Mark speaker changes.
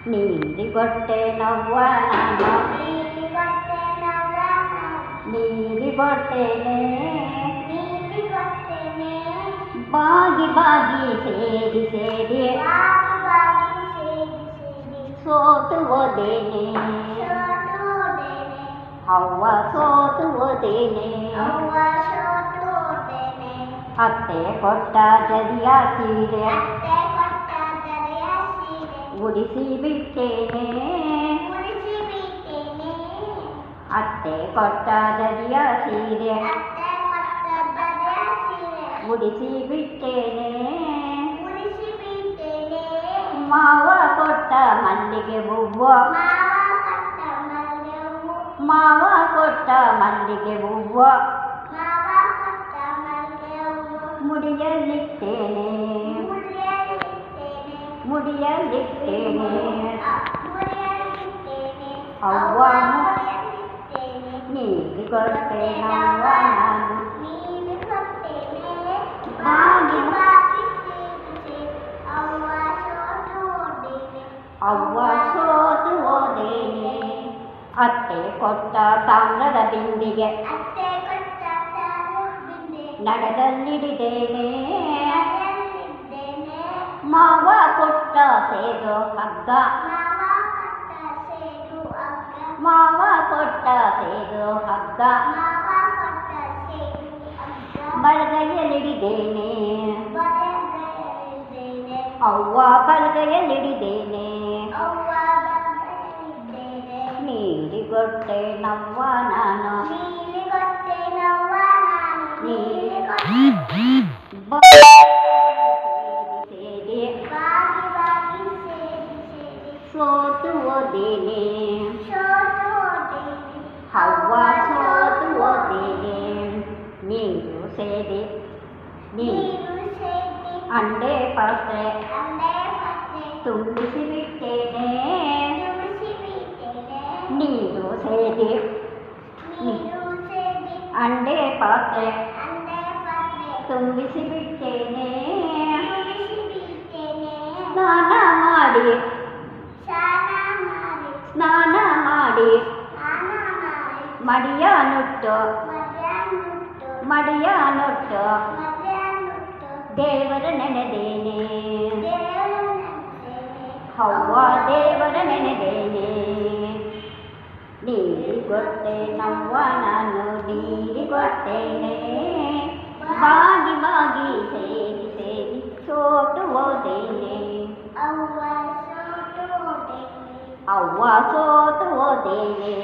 Speaker 1: ನೀರಿಗೊಟ್ಟೆ ನವ್ವ ನಾನು ನೀರಿಗೊಟ್ಟೆನೆ ಬಾಗಿ ಬಾಗಿ ಸೇರಿ ಸೇರಿ ಸೋತು ಹೋದೇನೆ ಅವ್ವ ಸೋತು ಹೋದೇನೆ ಅತ್ತೆ ಕೊಟ್ಟ ಜರಿಯ ಸೀರೆ ಉಡಿಸಿ ಬಿಟ್ಟೇನೆ ಅತ್ತೆ ಕೊಟ್ಟ ಜರಿಯ ಸೀರೆ ಉಡಿಸಿ ಬಿಟ್ಟೇನೆ ಮಾವ ಕೊಟ್ಟ ಮಲ್ಲಿಗೆ ಹೂವು ಮಾವ ಕೊಟ್ಟ ಮಲ್ಲಿಗೆ ಹೂವು ಮುಡಿಯಲಿಟ್ಟೇನೆ ಮುಡಿಯಲಿಟ್ಟೇನೆ ಅವ್ವ ನೀರಿಗೊಟ್ಟೆ ನವ್ವ ನಾನು ಅವ್ವ ಸೋತು ಹೋದೇನೆ ಅತ್ತೆ ಕೊಟ್ಟ ತಾಮ್ರದ ಬಿಂದಿಗೆ ನಡೆದಲ್ಲಿಡಿದ್ದೇನೆ ಮಾವ ಕೊಟ್ಟ ಸೇದು ಹಗ್ಗ ಮಾವ ಕೊಟ್ಟ ಸೇದು ಹಗ್ಗ ಬಲಗೈಯಲ್ಲಿಡಿದ್ದೇನೆ ಅವ್ವ ಬಲಗೈಯಲ್ಲಿಡಿದ್ದೇನೆ ನೀರಿಗೊಟ್ಟೆ ನವ್ವ ನಾನು ಸೇರಿ ಸೋತು ಹೋದೇನೆ ಅವ್ವ ಸೋತು ಹೋದೇನೆ ನೀರು ಸೇರಿ ಅಂಡೆ ಪಾತ್ರೆ ತುಂಬಿಸಿ ಬಿಟ್ಟೇನೆ ನೀರು ಸೇರಿ ಅಂಡೆ ಪಾತ್ರೆ ತುಂಬಿಸಿ ಬಿಟ್ಟೇನೆ ಸ್ನಾನ ಮಾಡಿ ಮಡಿಯ ನುಟ್ಟು ದೇವರ ನೆನೆದೇನೆ ಅವ್ವ ದೇವರ ನೆನೆದೇನೆ ನೀರಿಗೊಟ್ಟೆ ನವ್ವ ನಾನು ನೀರಿಗೊಟ್ಟೇನೆ ಬಾಗಿ ಬಾಗಿ ಸೇರಿ ಸೇರಿ ಸೋತು ಹೋದೇನೆ ಅವ್ವ ಸೋತು ಹೋದೇನೆ